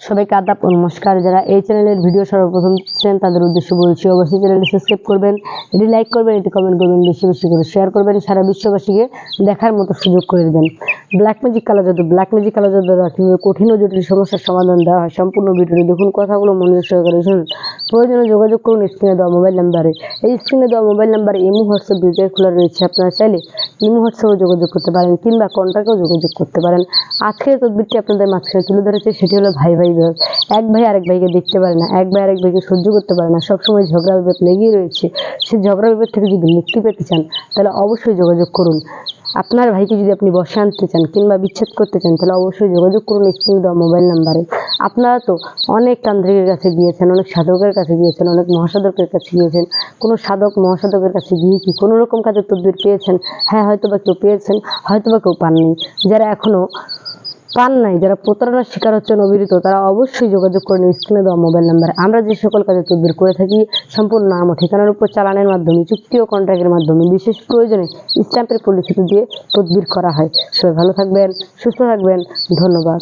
সবাইকে আদাব ও নমস্কার। যারা এই চ্যানেলের ভিডিও সর্বপ্রথম দেখছেন তাদের উদ্দেশ্যে বলছি, অবশ্যই চ্যানেলটি সাবস্ক্রাইব করবেন, এটি লাইক করবেন, এটি কমেন্ট করবেন, বেশি বেশি করে শেয়ার করবেন, সারা বিশ্ববাসীকে দেখার মতো সুযোগ করে দেবেন। ব্ল্যাক ম্যাজিক কালো জাদু দ্বারা কীভাবে কঠিন ও জটিল সমস্যার সমাধান দেওয়া হয়, সম্পূর্ণ ভিডিওটি দেখুন, কথাগুলো মনোযোগ সহকারে শুনুন। প্রয়োজনে যোগাযোগ করুন স্ক্রিনে দেওয়া মোবাইল নাম্বারে। এই স্ক্রিনে দেওয়া মোবাইল নাম্বারে ইমো, হোয়াটসঅ্যাপ দুইটাই খোলা রয়েছে। আপনারা চাইলে ইমো, হোয়াটসঅ্যাপে যোগাযোগ করতে পারেন কিংবা কন্ট্যাক্টেও যোগাযোগ করতে পারেন। আজকের তদবিরটি আপনাদের মাঝখানে তুলে ধরেছে, সেটি হলো ভাই ভাই বিভাগ। এক ভাই আরেক ভাইকে দেখতে পারে না, এক ভাই আরেক ভাইকে সহ্য করতে পারে না, সবসময় ঝগড়া বিবাদ লেগেই রয়েছে। সেই ঝগড়া বিবাদ থেকে যদি মুক্তি পেতে চান তাহলে অবশ্যই যোগাযোগ করুন। আপনার ভাইকে যদি আপনি বসে আনতে চান কিংবা বিচ্ছেদ করতে চান তাহলে অবশ্যই যোগাযোগ করুন স্ক্রিনে দেওয়া মোবাইল নাম্বারে। আপনারা তো অনেক তান্ত্রিকের কাছে গিয়েছেন, অনেক সাধকের কাছে গিয়েছেন, অনেক মহাসাধকের কাছে গিয়েছেন। কোনো সাধক মহাসাধকের কাছে গিয়ে কি কোনো রকম কাজের তদবির পেয়েছেন? হ্যাঁ, হয়তো বা কেউ পেয়েছেন, হয়তো বা কেউ পাননি। যারা এখনো পান নাই, যারা প্রতারণার শিকার হচ্ছেন অবিরত, তারা অবশ্যই যোগাযোগ করেন স্ক্রিনে দেওয়া মোবাইল নাম্বারে। আমরা যে সকল কাজে তদবির করে থাকি সম্পূর্ণ নাম ও ঠিকানার উপর চালানের মাধ্যমে, চুক্তি ও কন্ট্রাক্টের মাধ্যমে, বিশেষ প্রয়োজনে স্ট্যাম্পের পরিচিতি দিয়ে তদবির করা হয়। সবাই ভালো থাকবেন, সুস্থ থাকবেন, ধন্যবাদ।